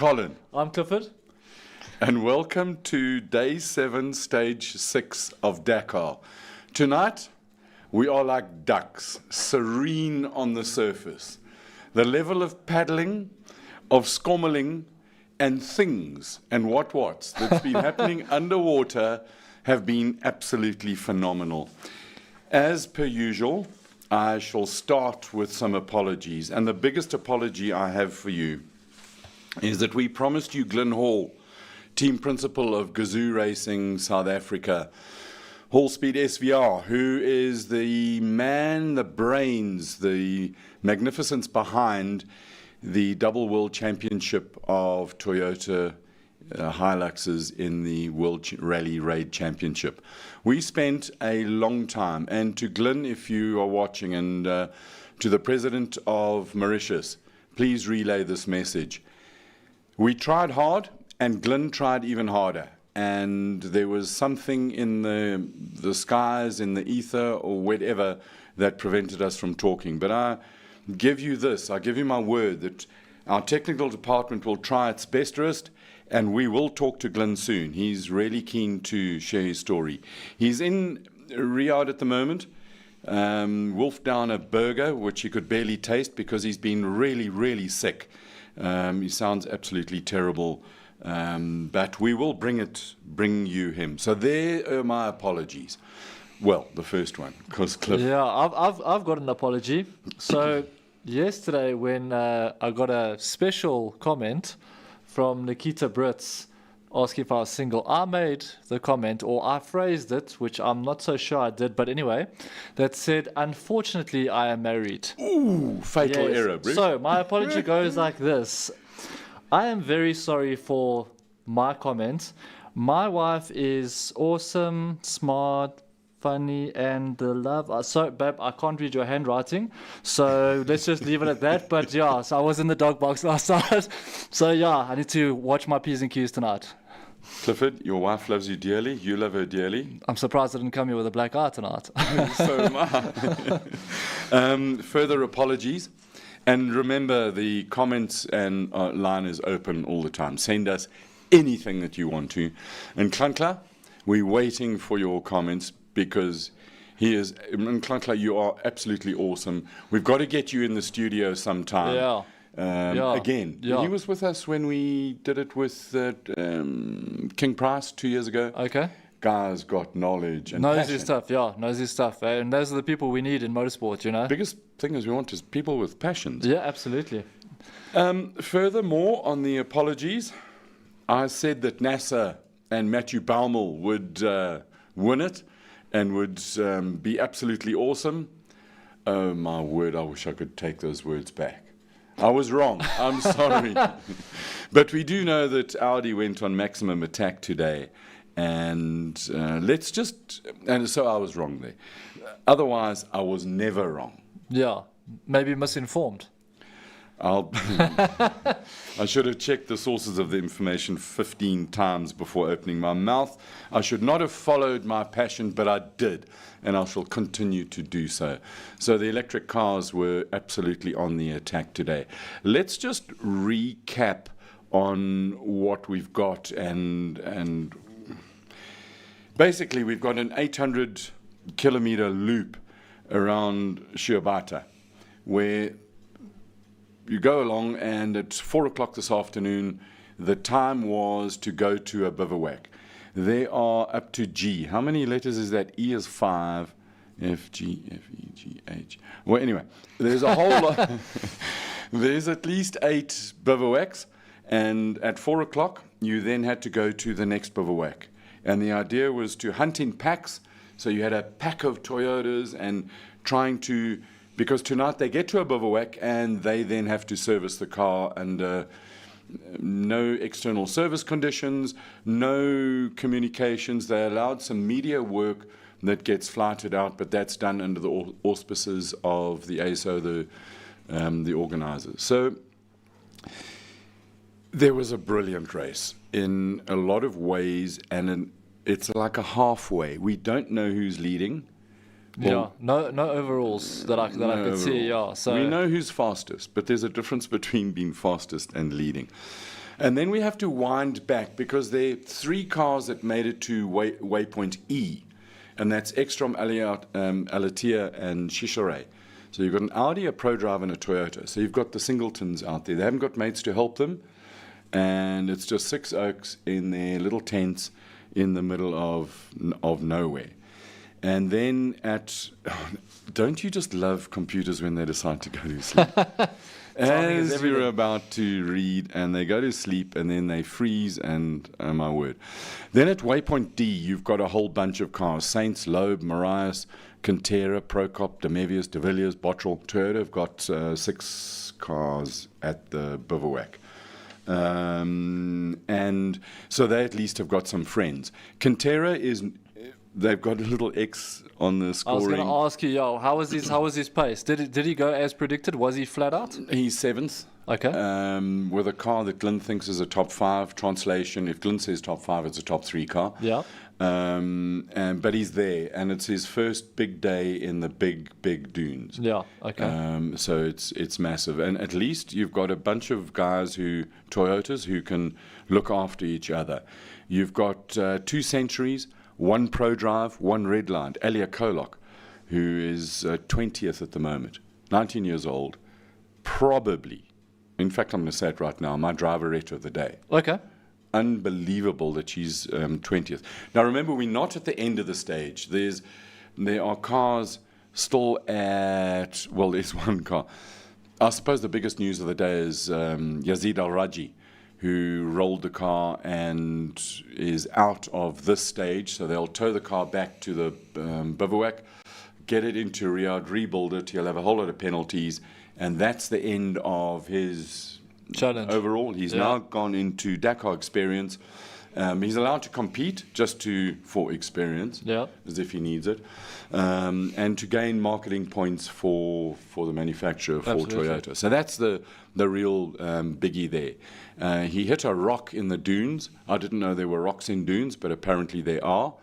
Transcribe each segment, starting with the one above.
Colin, I'm Clifford. and welcome to day 7, stage 6 of Dakar. Tonight, we are like ducks, serene on the surface. The level of paddling, of skommeling, and things and what's that's been happening underwater have been absolutely phenomenal. As per usual, I shall start with some apologies, and the biggest apology I have for you is that we promised you Glyn Hall, team principal of Gazoo Racing South Africa, Hall Speed SVR, who is the man, the brains, the magnificence behind the double world championship of Toyota Hiluxes in the World Rally Raid Championship. We spent a long time, and to Glyn, if you are watching, and to the president of Mauritius, please relay this message. We tried hard, and Glyn tried even harder. And there was something in the skies, in the ether, or whatever, that prevented us from talking. But I give you this, I give you my word that our technical department will try its bestest, and we will talk to Glyn soon. He's really keen to share his story. He's in Riyadh at the moment, wolfed down a burger, which he could barely taste because he's been really, really sick. He sounds absolutely terrible, but we will bring you him. So there are my apologies. Well, the first one, because Cliff. Yeah, I've got an apology. So yesterday, when I got a special comment from Nikita Brits asking if I was single, I made the comment, or I phrased it, which I'm not so sure I did, but anyway, that said, unfortunately, I am married. Ooh, fatal error, Bruce. So my apology goes like this. I am very sorry for my comment. My wife is awesome, smart, funny, and the love. So, babe, I can't read your handwriting, so let's just leave it at that. But yeah, so I was in the dog box last night. So yeah, I need to watch my P's and Q's tonight. Clifford, your wife loves you dearly. You love her dearly. I'm surprised I didn't come here with a black eye tonight. So am I. Further apologies. And remember, the comments and line is open all the time. Send us anything that you want to. And Klankla, we're waiting for your comments because Klankla, you are absolutely awesome. We've got to get you in the studio sometime. Yeah. Again, he was with us when we did it with King Price 2 years ago. Okay. Guy's got knowledge and knows passion. his stuff, yeah, knows his stuff. And those are the people we need in motorsport, you know. Biggest thing is we want is people with passions. Yeah, absolutely. Furthermore, on the apologies, I said that NASA and Matthew Baumel would win it and would be absolutely awesome. Oh, my word, I wish I could take those words back. I was wrong. I'm sorry. But we do know that Audi went on maximum attack today. And so I was wrong there. Otherwise, I was never wrong. Yeah, maybe misinformed. I should have checked the sources of the information 15 times before opening my mouth. I should not have followed my passion, but I did, and I shall continue to do so. So the electric cars were absolutely on the attack today. Let's just recap on what we've got, and basically we've got an 800-kilometer loop around Shiobata, where you go along, and at 4 o'clock this afternoon, the time was to go to a bivouac. They are up to G. How many letters is that? E is 5, F, G, F, E, G, H. Well, anyway, there's a whole lot. There's at least 8 bivouacs, and at 4 o'clock, you then had to go to the next bivouac. And the idea was to hunt in packs. So you had a pack of Toyotas and trying to, because tonight they get to a bivouac and they then have to service the car under no external service conditions, no communications. They allowed some media work that gets flighted out, but that's done under the auspices of the ASO, the organizers. So there was a brilliant race in a lot of ways, and it's like a halfway. We don't know who's leading. Well, yeah, no overalls that I could see. Yeah, so we know who's fastest, but there's a difference between being fastest and leading. And then we have to wind back because there are 3 cars that made it to waypoint E, and that's Ekstrom, Alatia, and Shishirai. So you've got an Audi, a ProDrive, and a Toyota. So you've got the singletons out there. They haven't got mates to help them, and it's just 6 oaks in their little tents in the middle of nowhere. And then don't you just love computers when they decide to go to sleep? As you're about to read, and they go to sleep, and then they freeze, and oh my word. Then at waypoint D, you've got a whole bunch of cars. Saints, Loeb, Marias, Cantera, Procop, Demevius, De Villiers, Bottrell. Toyota have got 6 cars at the bivouac. And so they at least have got some friends. Cantera they've got a little X on the scoring. I was going to ask you, how was his pace? Did he go as predicted? Was he flat out? He's 7th. Okay. With a car that Glyn thinks is a top 5 translation. If Glyn says top 5, it's a top 3 car. Yeah. But he's there, and it's his first big day in the big dunes. Yeah. Okay. So it's massive, and at least you've got a bunch of guys Toyotas who can look after each other. You've got 2 Centuries, 1 ProDrive, 1 Redline. Alia Kolok, who is 20th at the moment, 19 years old, probably. In fact, I'm going to say it right now, my driverette of the day. Okay. Unbelievable that she's 20th. Now, remember, we're not at the end of the stage. There are cars still there's 1 car. I suppose the biggest news of the day is Yazid Al-Raji, who rolled the car and is out of this stage. So they'll tow the car back to the bivouac, get it into Riyadh, rebuild it. He'll have a whole lot of penalties, and that's the end of his challenge. Overall, he's now gone into Dakar experience. He's allowed to compete just for experience, as if he needs it, and to gain marketing points for the manufacturer, for Toyota. So that's the real biggie there. He hit a rock in the dunes. I didn't know there were rocks in dunes, but apparently there are.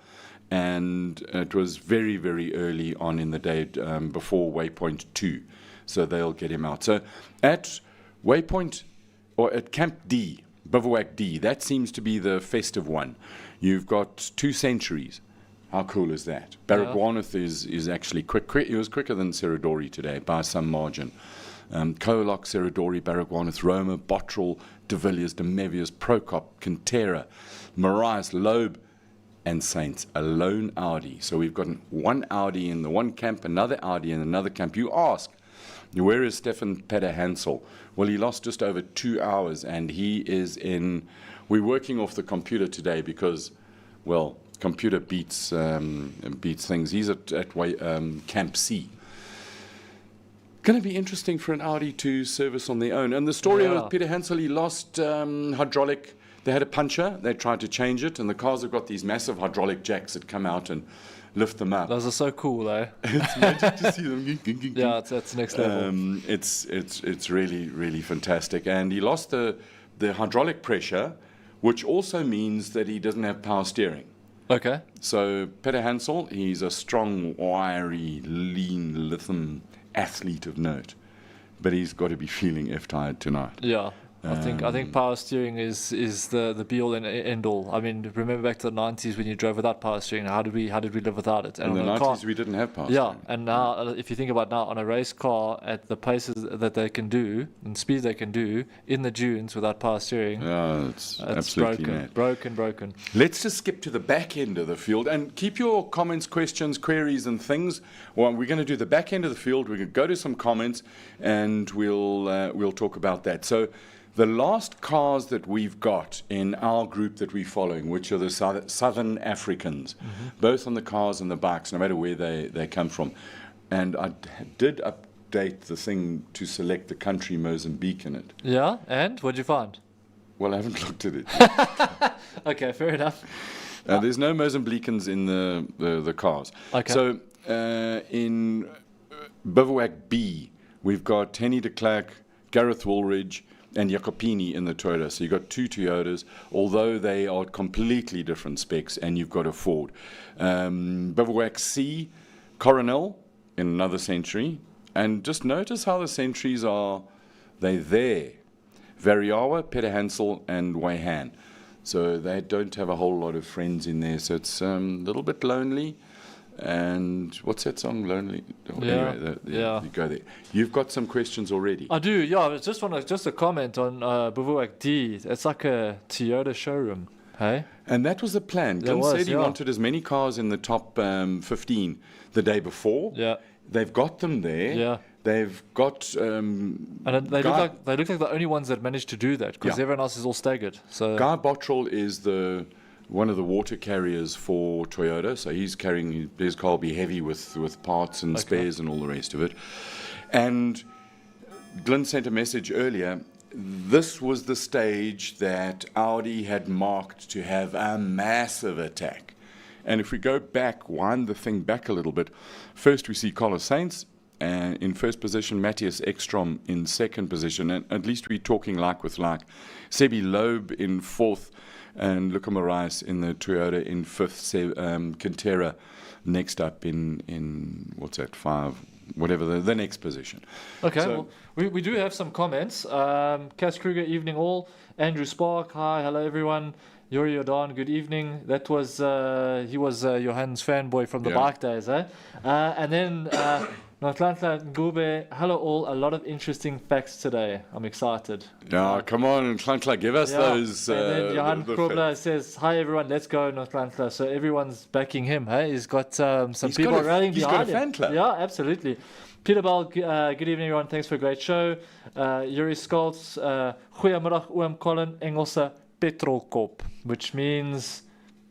And it was very, very early on in the day, before waypoint 2. So they'll get him out. So at waypoint, or at Camp D, Bivouac D, that seems to be the festive one. You've got 2 Centuries. How cool is that? Baragwanath is actually quick. He was quicker than Seradori today by some margin. Kolok, Seradori, Baragwanath, Roma, Bottrell, De Villiers, Demevius, Procop, Cantera, Marias, Loeb, and Saints. A lone Audi. So we've got 1 Audi in the one camp, another Audi in another camp. You ask, where is Stefan Petter Hansel? Well, he lost just over 2 hours, and he is we're working off the computer today because, computer beats things. He's at Camp C. Going to be interesting for an Audi to service on their own. And the story of Peter Hansel, he lost hydraulic. They had a puncher. They tried to change it, and the cars have got these massive hydraulic jacks that come out and lift them up. Those are so cool, eh? It's magic to see them. Yeah, it's next level. It's really, really fantastic. And he lost the hydraulic pressure, which also means that he doesn't have power steering. Okay. So Peter Hansel, he's a strong, wiry, lean, lithium athlete of note, but he's got to be feeling F-tired tonight. Yeah. I think power steering is the be all and end all. I mean, remember back to the 90s when you drove without power steering. How did we live without it? And in the 90s we didn't have power steering. And now if you think about now on a race car at the paces that they can do and speeds they can do in the dunes without power steering, it's absolutely broken. Let's just skip to the back end of the field and keep your comments, questions, queries, and things. Well, we're going to do the back end of the field. We're going to go to some comments and we'll talk about that. So. The last cars that we've got in our group that we're following, which are the Southern Africans, both on the cars and the bikes, no matter where they come from. And I did update the thing to select the country Mozambique in it. Yeah, and what'd you find? Well, I haven't looked at it. Okay, fair enough. There's no Mozambicans in the cars. Okay. So in Bivouac B, we've got Henny de Klerk, Gareth Woolridge, and Jacopini in the Toyota. So you've got 2 Toyotas, although they are completely different specs, and you've got a Ford. Bivouac C, Coronel in another Century. And just notice how the Centuries they're there. Variawa, Peter Hansel, and Wayhan. So they don't have a whole lot of friends in there, so it's a little bit lonely. And what's that song, Lonely? Yeah, Anyway, yeah. you go there. You've got some questions already. I do, yeah. I just a comment on Buvuak D. It's like a Toyota showroom, hey? And that was the plan. There Glenn was, said he yeah. wanted as many cars in the top 15 the day before. Yeah, They've got them there. yeah. They've got... And they look like the only ones that managed to do that because Yeah. everyone else is all staggered. So Guy Bottrell is one of the water carriers for Toyota, so he's carrying his car will be heavy with parts and spares and all the rest of it. And Glenn sent a message earlier. This was the stage that Audi had marked to have a massive attack. And if we go back, wind the thing back a little bit, first we see Carlos Sainz in first position, Matthias Ekstrom in second position, and at least we're talking like with like. Sebi Loeb in fourth, and Luca Moraes in the Toyota in fifth, Quintera next up in what's that, five, whatever the next position. okay, So- well, we do have some comments. Cass Kruger, evening all. Andrew Spark, hi, hello everyone. Yuri Jordan, good evening. That was he was Johan's fanboy from the Yeah. bike days, eh? And then Notlantla Ngube, hello all. A lot of interesting facts today. I'm excited. Yeah, come on, Klankla, give us Yeah. those. And then Johan the Krobler says, hi everyone, let's go Notlantla. So everyone's backing him, hey? He's got some He's people got a- rallying he's got behind a him. fan club. Yeah, absolutely. Peter Bell, good evening everyone. Thanks for a great show. Yuri Skolts, goeiemiddag oom Colin, Engelse petrolkop, which means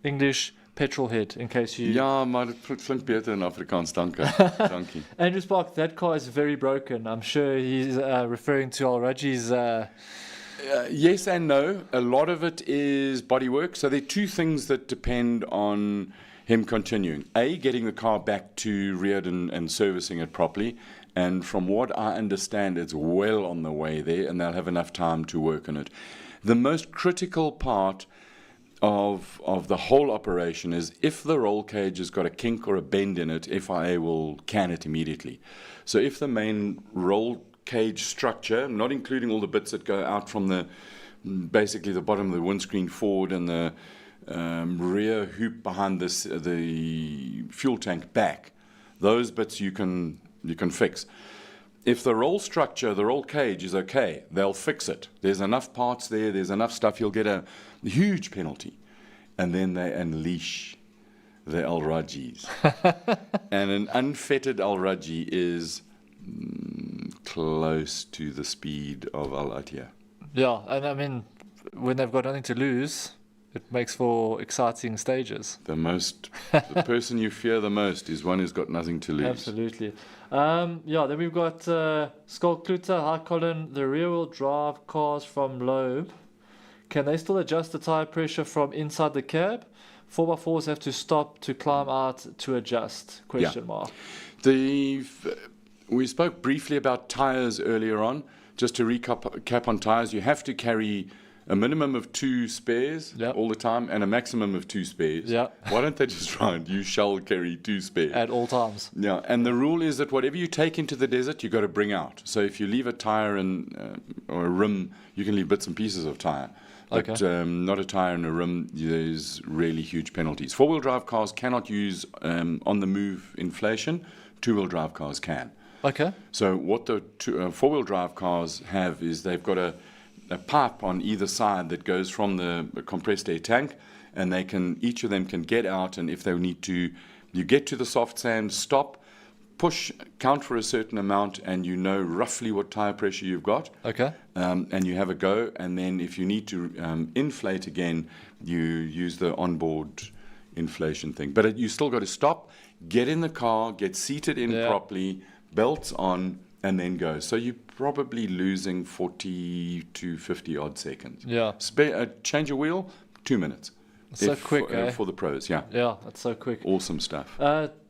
English petrol head, in case you... Ja, maar dit klink beter in Afrikaans, dankie. Dankie. Andrew Spark, that car is very broken. I'm sure he's referring to Al Raji's... Yes and no. A lot of it is bodywork. So there are two things that depend on him continuing. A, getting the car back to Reardon and servicing it properly. And from what I understand, it's well on the way there, and they'll have enough time to work on it. The most critical part of the whole operation is if the roll cage has got a kink or a bend in it, FIA will can it immediately. So if the main roll cage structure, not including all the bits that go out from basically the bottom of the windscreen forward and the rear hoop behind the fuel tank back, those bits you can fix. If the roll structure, the roll cage is okay, they'll fix it. There's enough parts there, there's enough stuff, you'll get a huge penalty. And then they unleash the Al Rajis. And an unfettered Al Raji is close to the speed of Al Attiyah. Yeah, and I mean, when they've got nothing to lose, it makes for exciting stages. The person you fear the most is one who's got nothing to lose. Absolutely. Yeah, then we've got Skull Kluter. Hi, Colin. The rear-wheel drive cars from Loeb, can they still adjust the tire pressure from inside the cab? 4x4s have to stop to climb out to adjust? Question mark. We spoke briefly about tires earlier on. Just to recap on tires, you have to carry a minimum of 2 spares all the time and a maximum of 2 spares. Yeah. Why don't they just write, you shall carry 2 spares? At all times. Yeah, and the rule is that whatever you take into the desert, you've got to bring out. So if you leave a tire or a rim, you can leave bits and pieces of tire. But not a tire and a rim, there's really huge penalties. 4-wheel drive cars cannot use on-the-move inflation. 2-wheel drive cars can. Okay. So what the 4-wheel drive cars have is they've got a pipe on either side that goes from the compressed air tank, and each of them can get out, and if they need to, you get to the soft sand, stop, push, count for a certain amount, and you know roughly what tire pressure you've got. Okay. And you have a go, and then if you need to inflate again, you use the onboard inflation thing. But you still got to stop, get in the car, get seated in properly, belts on, and then go. So you're probably losing 40 to 50 odd seconds. Yeah. Change a wheel, 2 minutes. So quick, for the pros, yeah. Yeah, that's so quick. Awesome stuff.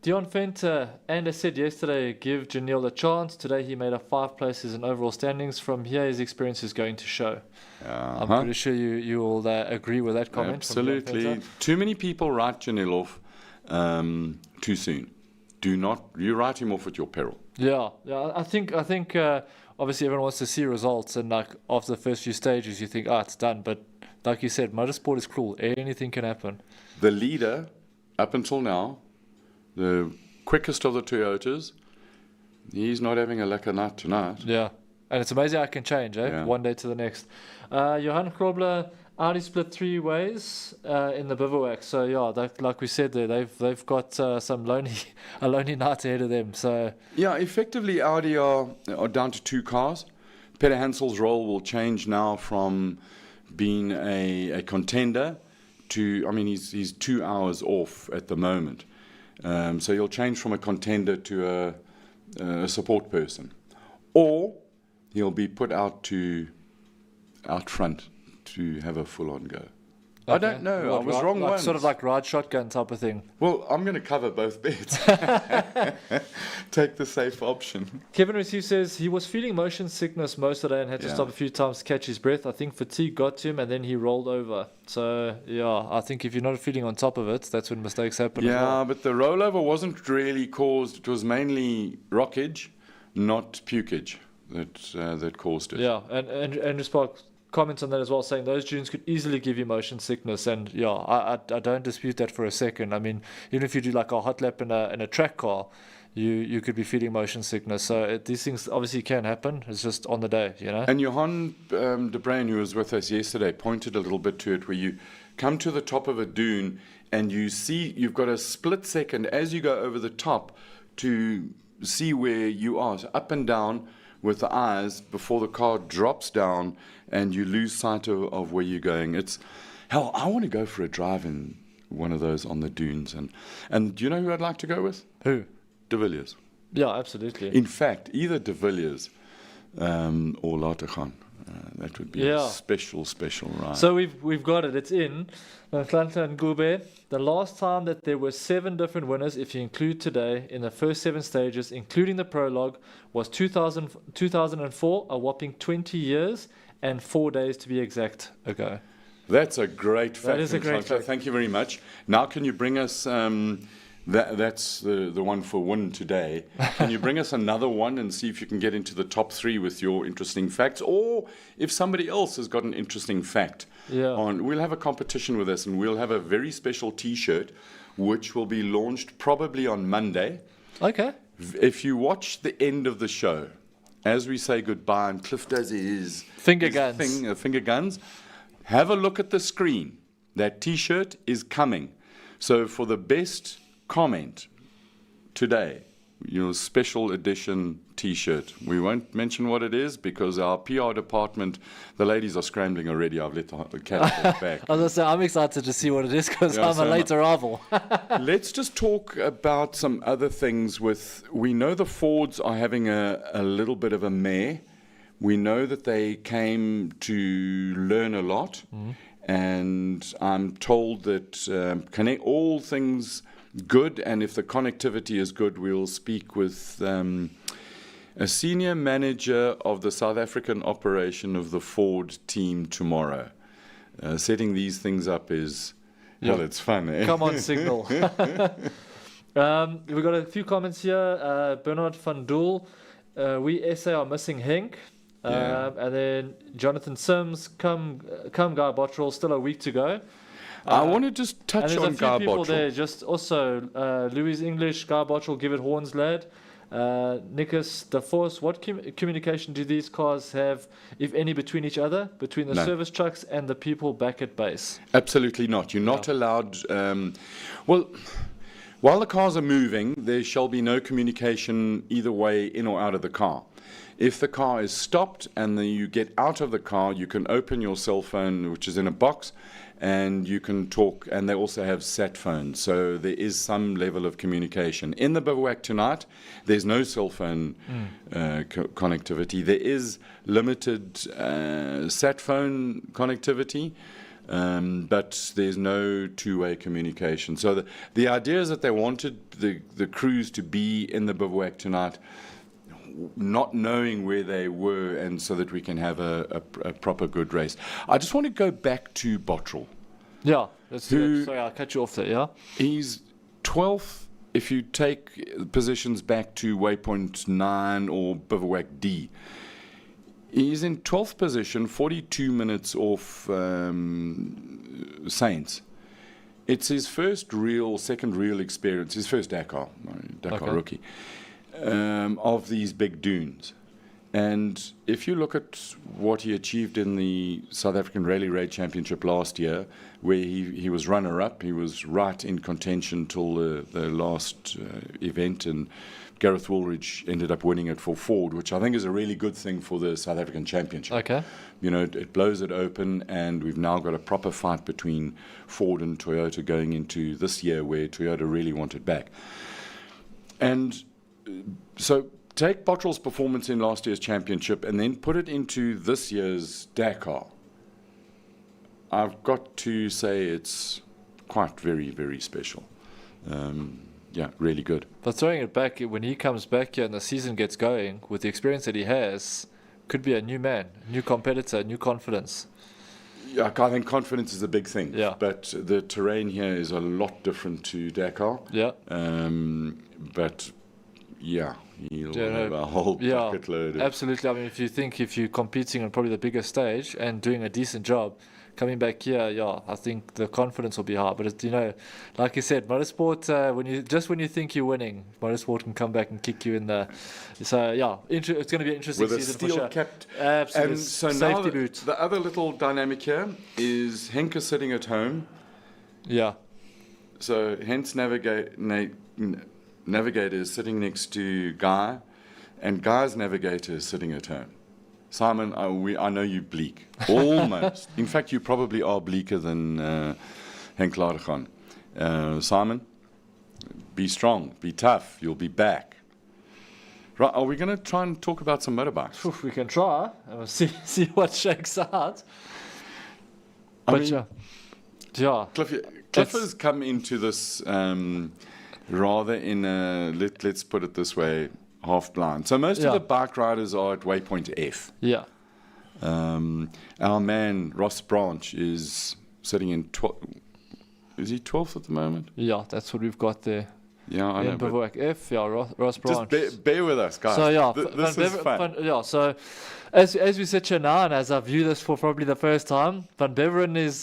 Dion Fenter, and I said yesterday, give Janelle a chance. Today he made up 5 places in overall standings. From here, his experience is going to show. I'm pretty sure you will agree with that comment. Absolutely. Too many people write Janelle off too soon. Do not, you write him off at your peril. Yeah. I think obviously everyone wants to see results, and like after the first few stages, you think, it's done. But like you said, motorsport is cruel. Anything can happen. The leader, up until now, the quickest of the Toyotas, he's not having a lucky night tonight. Yeah. And it's amazing how it can change, Yeah. one day to the next. Johan Krobler, Audi split 3 ways in the bivouac. So yeah, like we said there, they've got a lonely night ahead of them. So Yeah, effectively Audi are down to 2 cars. Peter Hansel's role will change now from being a contender to, I mean, he's 2 hours off at the moment. So he'll change from a contender to a support person. Or he'll be put out front to have a full-on go. okay. I don't know. I was wrong once. Sort of like ride shotgun type of thing. Well, I'm going to cover both bets. Take the safe option. Kevin Recife says he was feeling motion sickness most of the day and had to Yeah. stop a few times to catch his breath. I think fatigue got to him and then he rolled over. So yeah, I think if you're not feeling on top of it, that's when mistakes happen. as Yeah, well. but the rollover wasn't really caused. It was mainly rockage, not pukage that caused it. Yeah, and Spark comments on that as well, saying those dunes could easily give you motion sickness, and yeah, I don't dispute that for a second. I mean, even if you do like a hot lap in a track car, you could be feeling motion sickness. So these things obviously can happen. It's just on the day, you know. And Johan de Bruin, who was with us yesterday, pointed a little bit to it, where you come to the top of a dune and you see you've got a split second as you go over the top to see where you are, so up and down with the eyes before the car drops down and you lose sight of where you're going. It's hell, I want to go for a drive in one of those on the dunes. And do you know who I'd like to go with? Who? De Villiers. Yeah, absolutely. In fact, either De Villiers or Lateghan. That would be a special ride. So we've got it. It's in Atlanta and Gube. The last time that there were 7 different winners, if you include today, in the first 7 stages, including the prologue, was 2004, a whopping 20 years and 4 days to be exact ago. That's a great fact. That is a great fact. Thank you very much. Now, can you bring us... that's the one for win today. Can you bring us another one and see if you can get into the top 3 with your interesting facts, or if somebody else has got an interesting fact? We'll have a competition with us, and we'll have a very special T-shirt, which will be launched probably on Monday. Okay. If you watch the end of the show, as we say goodbye, and Cliff does his Finger guns, have a look at the screen. That T-shirt is coming. So for the best comment today, your special edition T-shirt. We won't mention what it is because our PR department, the ladies are scrambling already. I've let the cat out of the bag. I was going to say, I'm excited to see what it is because I'm a late arrival. Let's just talk about some other things. We know the Fords are having a little bit of a mare. We know that they came to learn a lot. Mm-hmm. And I'm told that connect all things good, and if the connectivity is good, we'll speak with a senior manager of the South African operation of the Ford team tomorrow. Setting these things up is, well, it's fun, eh? Come on, Signal. We've got a few comments here. Bernard van Doel, we SA are missing Henk. And then Jonathan Sims, come Guy Bottrell, still a week to go. I want to just touch on Guy Bottrell. And there's a few people there, just also Louis English, Guy Bottrell, give it horns, lad. Nicholas DeForce, what communication do these cars have, if any, between each other, between the service trucks and the people back at base? Absolutely not. You're not allowed... while the cars are moving, there shall be no communication either way, in or out of the car. If the car is stopped and then you get out of the car, you can open your cell phone, which is in a box, and you can talk. And they also have sat phones, so there is some level of communication. In the bivouac tonight, there's no cell phone connectivity. There is limited sat phone connectivity, but there's no two-way communication. So the idea is that they wanted the crews to be in the bivouac tonight, not knowing where they were, and so that we can have a proper good race. I just want to go back to Bottrell. Yeah, sorry, I'll cut you off there, yeah? He's 12th if you take positions back to waypoint 9 or bivouac D. He's in 12th position, 42 minutes off Saints. It's his second real experience, his first Dakar rookie, of these big dunes. And if you look at what he achieved in the South African Rally Raid Championship last year, where he was runner-up, he was right in contention till the last event, and Gareth Woolridge ended up winning it for Ford, which I think is a really good thing for the South African Championship. Okay. You know, it blows it open, and we've now got a proper fight between Ford and Toyota going into this year, where Toyota really want it back. And so take Bottrell's performance in last year's championship and then put it into this year's Dakar. I've got to say it's quite very, very special. Yeah, really good. But throwing it back, when he comes back here and the season gets going, with the experience that he has, could be a new man, new competitor, new confidence. Yeah, I think confidence is a big thing. Yeah. But the terrain here is a lot different to Dakar. Yeah. But yeah, he'll have a whole bucket load. Absolutely. I mean, if you're competing on probably the biggest stage and doing a decent job, coming back here, I think the confidence will be high. But like you said, motorsport, when you think you're winning, motorsport can come back and kick you in the. So it's going to be an interesting with season a steel capped. Absolutely. And so safety now boot. The other little dynamic here is Henke sitting at home. Yeah. So hence Navigator is sitting next to Guy, and Guy's Navigator is sitting at home. Simon, I know you bleak. Almost. In fact, you probably are bleaker than Henk Ladegan. Simon, be strong, be tough, you'll be back. Right, are we going to try and talk about some motorbikes? We can try and we'll see what shakes out. Cliff That's- has come into this rather in a, let's put it this way, half blind. So most of the bike riders are at waypoint F. Yeah. Our man Ross Branch is sitting in is he 12th at the moment? Yeah, that's what we've got there. Yeah, I know. Bivouac F, Ross Branch. Just bear with us, guys. So this is fun. So as we sit here now, and as I view this for probably the first time, Van Beveren is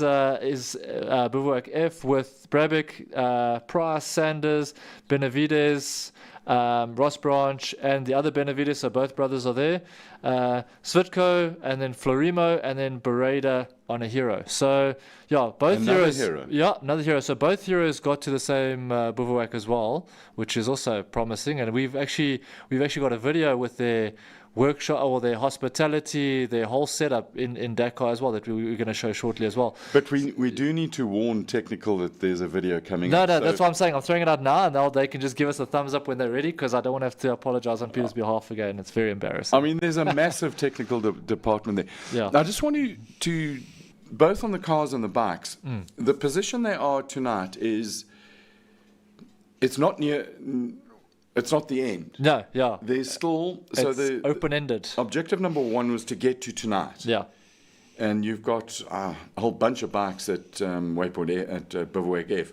Bivouac F with Brabeck, Price, Sanders, Benavides, Ross Branch, and the other Benavides, so both brothers are there. Svitko, and then Florimo, and then Bereda on a hero. So both heroes. Another hero. So both heroes got to the same bivouac as well, which is also promising. And we've actually got a video with their workshop or their hospitality, their whole setup in Dakar as well that we're going to show shortly as well. But we do need to warn technical that there's a video coming. No, that's what I'm saying. I'm throwing it out now, and they can just give us a thumbs up when they're ready, because I don't want to have to apologize on Peter's behalf again. It's very embarrassing. I mean, there's a massive technical department there. Yeah. I just want you to, both on the cars and the bikes, the position they are tonight is, it's not near. It's not the end. No, yeah. There's still... It's open-ended. Objective number one was to get to tonight. Yeah. And you've got a whole bunch of bikes at Waypoint at Bivouac F.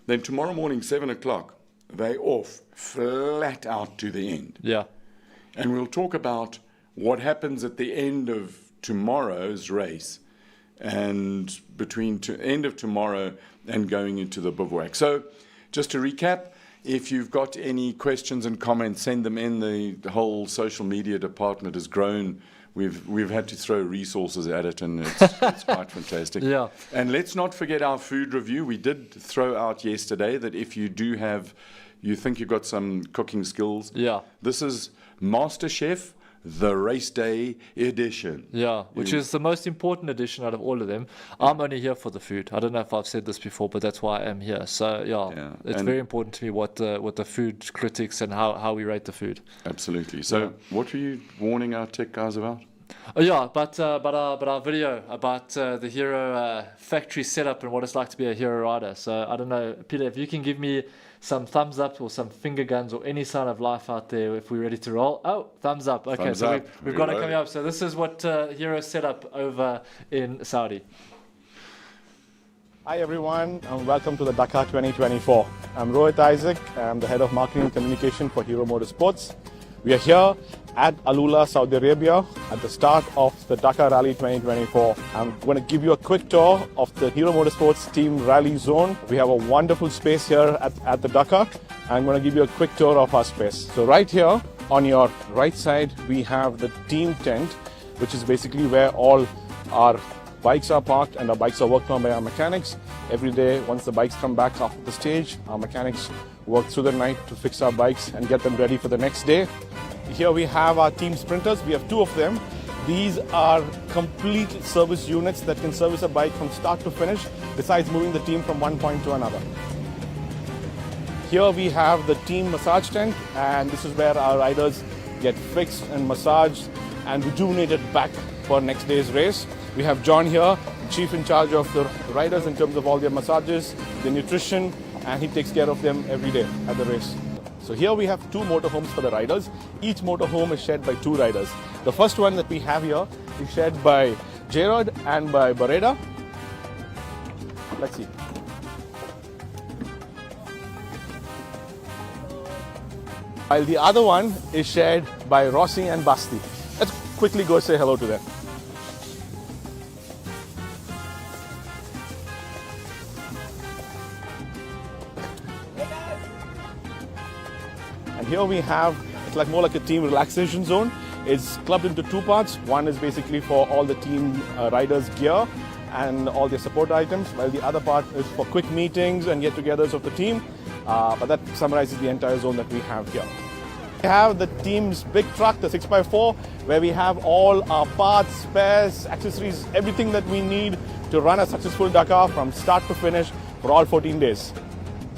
Then tomorrow morning, 7 o'clock, they off flat out to the end. Yeah. And we'll talk about what happens at the end of tomorrow's race and between end of tomorrow and going into the bivouac. So just to recap, if you've got any questions and comments, send them in. The whole social media department has grown. We've had to throw resources at it, and it's quite fantastic. Yeah. And let's not forget our food review. We did throw out yesterday that if you think you've got some cooking skills, this is MasterChef, the Raceday edition. Yeah, which is the most important edition out of all of them. I'm only here for the food. I don't know if I've said this before, but that's why I am here. So it's very important to me what the food critics and how we rate the food. Absolutely. So what were you warning our tech guys about? But our video about the hero factory setup and what it's like to be a hero rider. So I don't know, Peter, if you can give me some thumbs up or some finger guns or any sign of life out there if we're ready to roll. Oh, thumbs up. Okay, thumbs so up. we've got it coming up. So this is what hero set up over in Saudi. Hi everyone, and welcome to the Dakar 2024. I'm Rohit Isaac. I'm the head of marketing and communication for Hero MotoSports. We are here at Alula, Saudi Arabia at the start of the Dakar Rally 2024. I'm going to give you a quick tour of the Hero Motorsports Team Rally Zone. We have a wonderful space here at the Dakar. I'm going to give you a quick tour of our space. So right here on your right side, we have the team tent, which is basically where all our bikes are parked and our bikes are worked on by our mechanics. Every day, once the bikes come back after the stage, our mechanics work through the night to fix our bikes and get them ready for the next day. Here we have our team sprinters. We have two of them. These are complete service units that can service a bike from start to finish, besides moving the team from one point to another. Here we have the team massage tent, and this is where our riders get fixed and massaged and rejuvenated back for next day's race. We have John here, chief in charge of the riders in terms of all their massages, their nutrition, and he takes care of them every day at the race. So here we have two motorhomes for the riders. Each motorhome is shared by two riders. The first one that we have here is shared by Gerard and by Bareda. Let's see. While the other one is shared by Rossi and Basti. Let's quickly go say hello to them. And here we have, it's like more like a team relaxation zone. It's clubbed into two parts. One is basically for all the team riders' gear and all their support items, while the other part is for quick meetings and get-togethers of the team. But that summarizes the entire zone that we have here. We have the team's big truck, the 6x4, where we have all our parts, spares, accessories, everything that we need to run a successful Dakar from start to finish for all 14 days.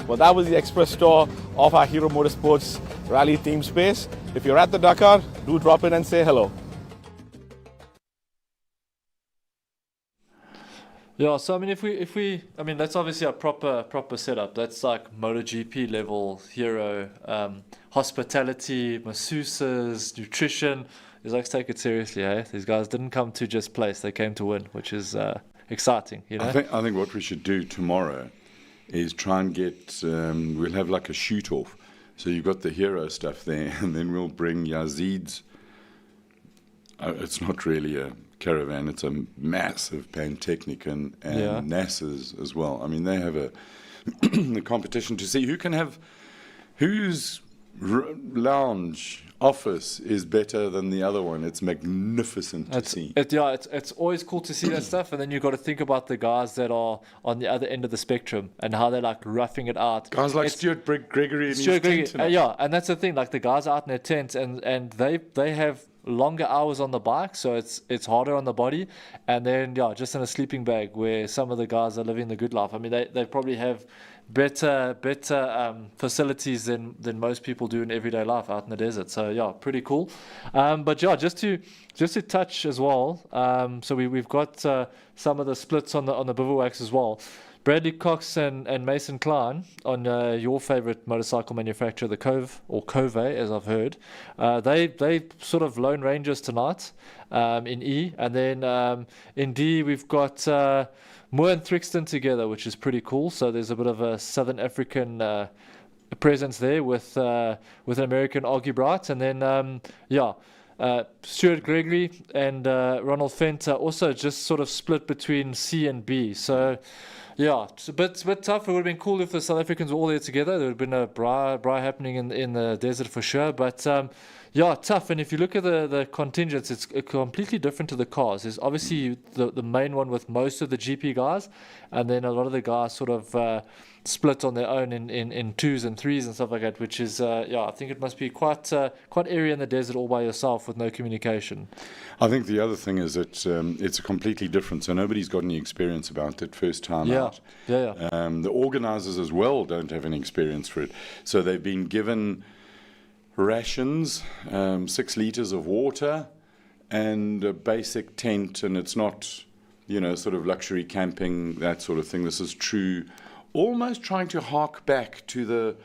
Well, that was the express tour of our Hero Motorsports Rally Team Space. If you're at the Dakar, do drop in and say hello. Yeah, so I mean, I mean, that's obviously a proper setup. That's like MotoGP level Hero, hospitality, masseuses, nutrition. These guys take it seriously, eh? These guys didn't come to just place; they came to win, which is exciting, you know. I think what we should do tomorrow is try and get. We'll have like a shoot off. So you've got the Hero stuff there, and then we'll bring Yazid's. It's not really a caravan, it's a massive Pantechnic and NASA's as well. I mean, they have a competition to see whose lounge office is better than the other one. It's magnificent to see. It's always cool to see that stuff, and then you've got to think about the guys that are on the other end of the spectrum and how they're like roughing it out. Guys like Stuart Gregory and Stuart his tent. yeah, and that's the thing. Like the guys are out in their tents, and they have longer hours on the bike, so it's harder on the body, and then just in a sleeping bag where some of the guys are living the good life. I mean, they probably have better facilities than most people do in everyday life out in the desert. So pretty cool. But just to touch as well. So we've got some of the splits on the bivouacs as well. Bradley Cox and Mason Klein on your favorite motorcycle manufacturer, the Cove, or Cove, as I've heard. They sort of Lone Rangers tonight in E. And then in D, we've got Moore and Thrigston together, which is pretty cool. So there's a bit of a Southern African presence there with an American Argybright. And then, Stuart Gregory and Ronald Fent also just sort of split between C and B. So, it's a bit tough. It would have been cool if the South Africans were all there together. There would have been a braai happening in the desert for sure. But tough. And if you look at the contingents, it's completely different to the cars. There's obviously the main one with most of the GP guys, and then a lot of the guys sort of split on their own in twos and threes and stuff like that, which is I think it must be quite airy in the desert all by yourself with no communication. I think the other thing is that it's a completely different, so nobody's got any experience about it first time out. The organisers as well don't have any experience for it, so they've been given rations, 6 litres of water, and a basic tent, and it's not, sort of luxury camping, that sort of thing. This is true, almost trying to hark back to the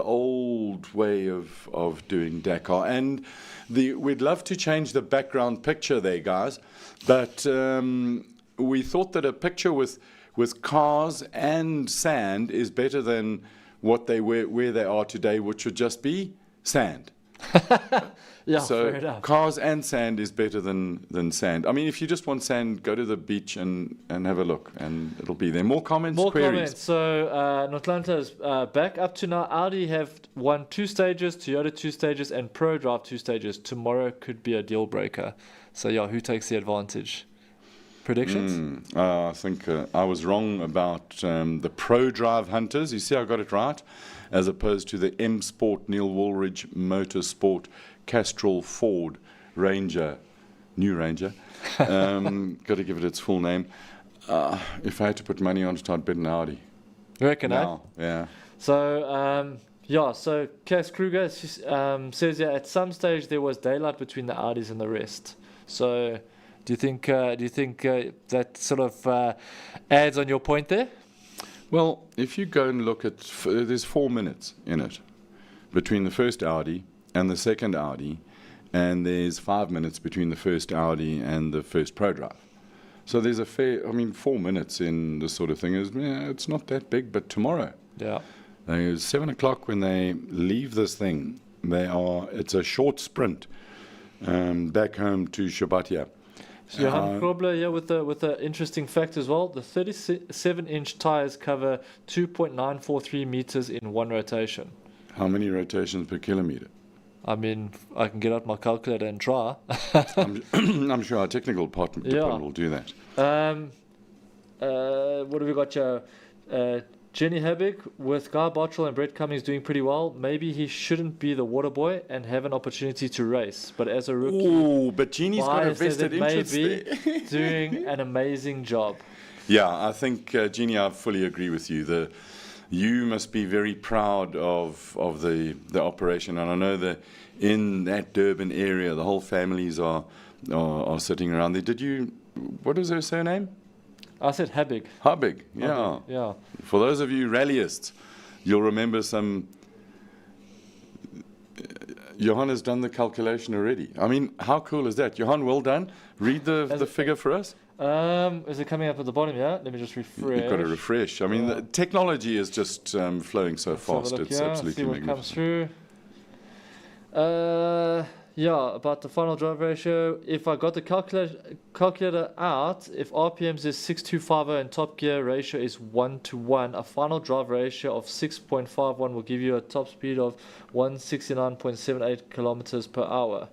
old way of doing Dakar. And we'd love to change the background picture there, guys, but we thought that a picture with cars and sand is better than where they are today, which would just be sand. Yeah, So fair enough. cars and sand is better than sand. I mean, if you just want sand, go to the beach and have a look, and it'll be there. More comments, More queries. comments. So Notlanta is back. Up to now, Audi have won 2 stages, Toyota 2 stages, and Pro Drive 2 stages. Tomorrow could be a deal breaker. So yeah, who takes the advantage? Predictions? I think I was wrong about the Pro Drive Hunters. You see, I got it right, as opposed to the M Sport Neil Woolridge MotoSport Castrol Ford Ranger, new Ranger. Got to give it its full name. If I had to put money on it, I'd bet an Audi. You reckon, Now, yeah. So, so Cass Kruger says at some stage there was daylight between the Audis and the rest. So, do you think that sort of adds on your point there? Well, if you go and look at, there's 4 minutes in it between the first Audi and the second Audi, and there's 5 minutes between the first Audi and the first Pro Drive. So there's 4 minutes in this sort of thing it's not that big. But tomorrow, it's 7 o'clock when they leave this thing. It's a short sprint back home to Shabatia. So Johan Krobler here with the interesting fact as well. The 37-inch tires cover 2.943 meters in one rotation. How many rotations per kilometer? I mean, I can get out my calculator and try. I'm sure our technical department will do that. What have we got here? Jenny Habig with Guy Bottrell and Brett Cummings doing pretty well. Maybe he shouldn't be the water boy and have an opportunity to race. But as a rookie, oh, but Jeannie's got a vested interest there. Doing an amazing job. Yeah, I think, Jeannie, I fully agree with you. You must be very proud of the operation, and I know that in that Durban area, the whole families are sitting around there. What is her surname? I said Habig. Habig, yeah. Habig, yeah. For those of you rallyists, you'll remember some. Johan has done the calculation already. I mean, how cool is that? Johan, well done. Read the figure for us. Is it coming up at the bottom? Yeah. Let me just refresh. You've got to refresh. I mean, the technology is just flowing so fast. It's absolutely see what magnificent. Comes through. About the final drive ratio. If I got the calculator out, if RPMs is 6250 and top gear ratio is 1:1, a final drive ratio of 6.51 will give you a top speed of 169.78 kilometers per hour.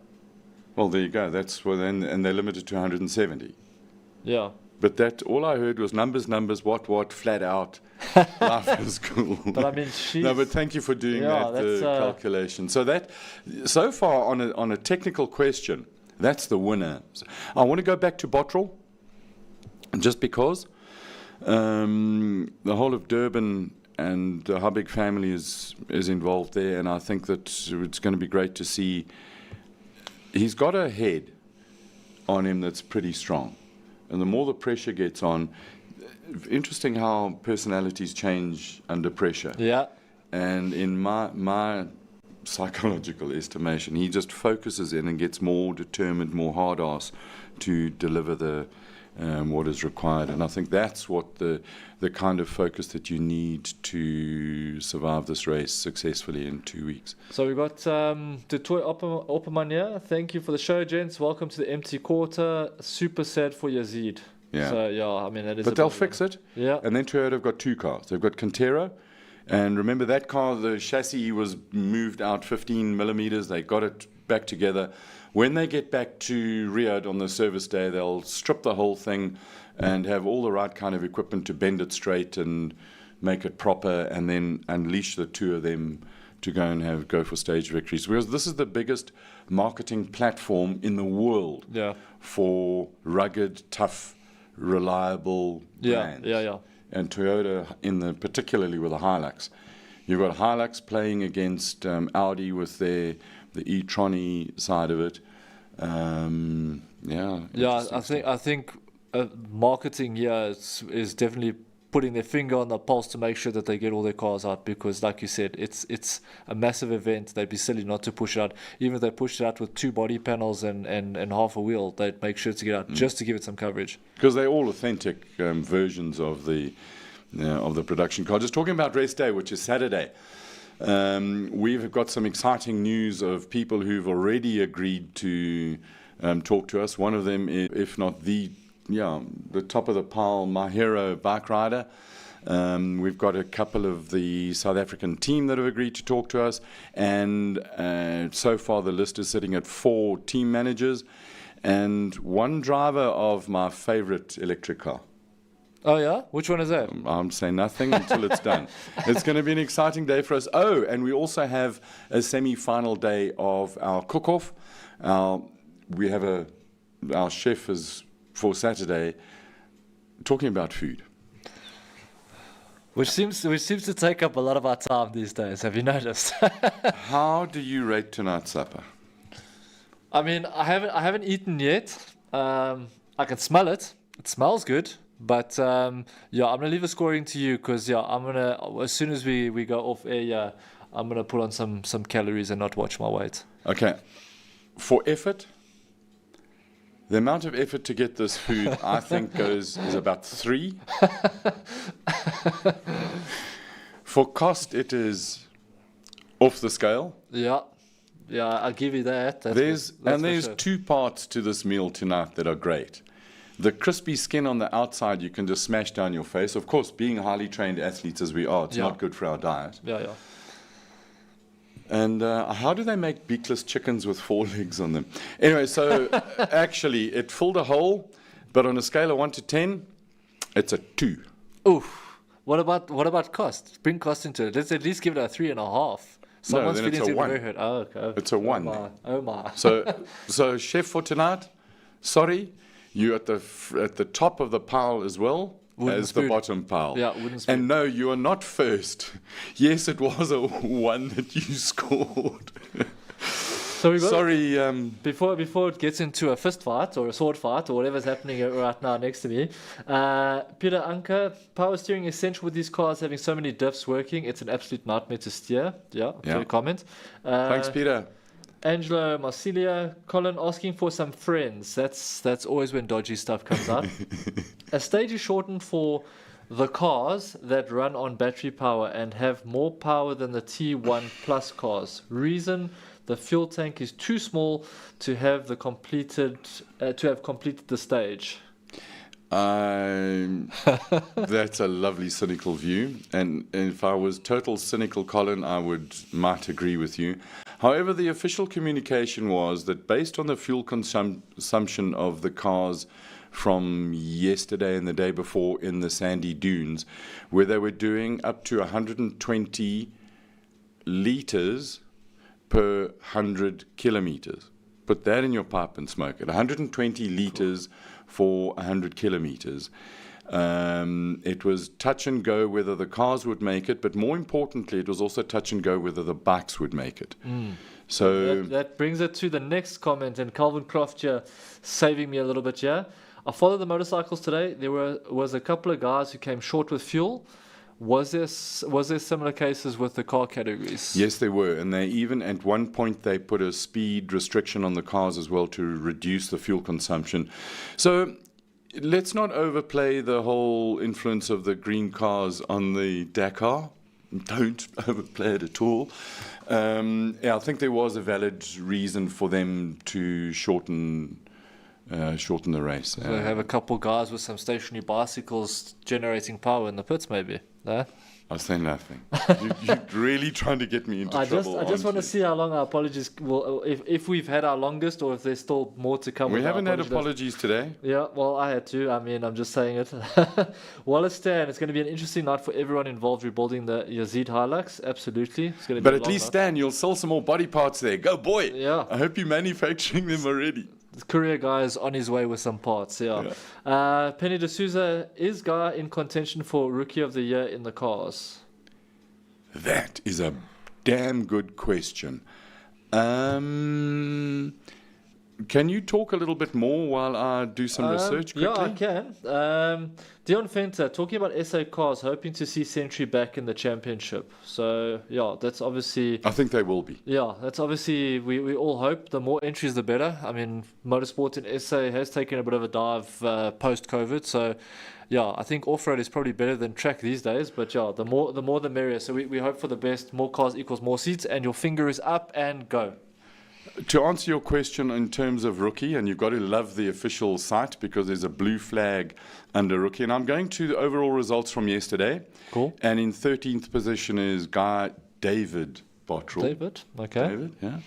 Well, there you go. That's and they're limited to 170. Yeah. But all I heard was numbers, what, flat out. Life is cool. But I mean, no, but thank you for doing the calculation. So far on a technical question, that's the winner. I want to go back to Bottrell, just because the whole of Durban and the Habig family is involved there, and I think that it's going to be great to see. He's got a head on him that's pretty strong. And the more the pressure gets on, interesting how personalities change under pressure. Yeah. And in my psychological estimation, he just focuses in and gets more determined, more hard ass to deliver what is required. And I think that's what the kind of focus that you need to survive this race successfully in 2 weeks. So we've got Detoy Opperman here. Thank you for the show, gents. Welcome to the empty quarter. Super sad for Yazid. Yeah. So, I mean, that is. But they'll fix it. Yeah. And then Toyota have got 2 cars. They've got Cantero. And remember that car, the chassis was moved out 15 millimeters. They got it back together. When they get back to Riyadh on the service day, they'll strip the whole thing and have all the right kind of equipment to bend it straight and make it proper, and then unleash the 2 of them to go for stage victories. Because this is the biggest marketing platform in the world for rugged, tough, reliable brands. Yeah. And Toyota, particularly with the Hilux. You've got Hilux playing against Audi with the e-tronic side of it. I think marketing here is definitely putting their finger on the pulse to make sure that they get all their cars out, because like you said, it's a massive event. They'd be silly not to push it out. Even if they pushed it out with 2 body panels and half a wheel, they'd make sure to get out just to give it some coverage. Because they're all authentic versions of the production car. Just talking about Raceday, which is Saturday. We've got some exciting news of people who've already agreed to talk to us. One of them is, if not the top of the pile, my hero bike rider. We've got a couple of the South African team that have agreed to talk to us, and so far the list is sitting at 4 team managers and 1 driver of my favorite electric car. Oh, yeah? Which one is that? I'm saying nothing until it's done. It's going to be an exciting day for us. Oh, and we also have a semi-final day of our cook-off. We have our chef is for Saturday talking about food. Which seems to take up a lot of our time these days. Have you noticed? How do you rate tonight's supper? I mean, I haven't eaten yet. I can smell it. It smells good. But I'm gonna leave the scoring to you because I'm gonna, as soon as we go off air, I'm gonna put on some calories and not watch my weight. Okay. For effort, the amount of effort to get this food, I think, is about 3. For cost, it is off the scale. Yeah, I'll give you that. There's sure. 2 parts to this meal tonight that are great. The crispy skin on the outside, you can just smash down your face. Of course, being highly trained athletes as we are, it's not good for our diet. Yeah. And how do they make beakless chickens with 4 legs on them? Anyway, so actually, it filled a hole, but on a scale of 1 to 10, it's a 2. Oof. What about cost? Bring cost into it. Let's at least give it a 3.5. Someone's then it's feelings a are 1. very hurt. Oh, okay. It's a 1. Oh my. So chef for tonight, sorry, you're at the top of the pile as well. Wooden as spoon. the bottom pile. Yeah, wooden spoon. And no, you are not first. Yes, it was a 1 that you scored. So we got, Sorry. Before it gets into a fist fight or a sword fight or whatever's happening right now next to me, Peter Anker, power steering essential with these cars having so many diffs working. It's an absolute nightmare to steer. Yeah. Fair comment. Thanks, Peter. Angelo Marsilia, Colin asking for some friends. That's always when dodgy stuff comes out. A stage is shortened for the cars that run on battery power and have more power than the T1 Plus cars. Reason: the fuel tank is too small to have completed the stage. That's a lovely cynical view, and if I was total cynical, Colin, I might agree with you. However, the official communication was that based on the fuel consumption of the cars from yesterday and the day before in the sandy dunes, where they were doing up to 120 litres per 100 kilometres. Put that in your pipe and smoke it. 120 litres for 100 kilometres. It was touch and go whether the cars would make it, but more importantly, it was also touch and go whether the bikes would make it. So that brings it to the next comment, and Calvin Croft here saving me a little bit here. I followed the motorcycles today. There was a couple of guys who came short with fuel. Was there similar cases with the car categories? Yes, there were, and they even at one point they put a speed restriction on the cars as well to reduce the fuel consumption. So let's not overplay the whole influence of the green cars on the Dakar. Don't overplay it at all. I think there was a valid reason for them to shorten the race. So they have a couple guys with some stationary bicycles generating power in the pits, maybe. No? I say nothing. You're really trying to get me into trouble. I just want to see how long our apologies will, if we've had our longest or if there's still more to come. We haven't had apologies today. Yeah, well, I had to. I mean, I'm just saying it. Wallace Stan, it's going to be an interesting night for everyone involved rebuilding the Yazid Hilux. Absolutely. It's going to be but at least, Stan, you'll sell some more body parts there. Go, boy. Yeah. I hope you're manufacturing them already. The courier guy is on his way with some parts, yeah. Penny D'Souza, is Guy in contention for Rookie of the Year in the cars? That is a damn good question. Can you talk a little bit more while I do some research quickly? Yeah, I can. Dion Fenter, talking about SA cars, hoping to see Century back in the championship. So, yeah, that's obviously... I think they will be. Yeah, that's obviously, we all hope the more entries, the better. I mean, motorsport in SA has taken a bit of a dive post-COVID. So, yeah, I think off-road is probably better than track these days. But, yeah, the more the merrier. So we hope for the best. More cars equals more seats. And your finger is up and go. To answer your question in terms of rookie, and you've got to love the official site because there's a blue flag under rookie. And I'm going to the overall results from yesterday. Cool. And in 13th position is guy David Bottrell. David, okay. David, yeah.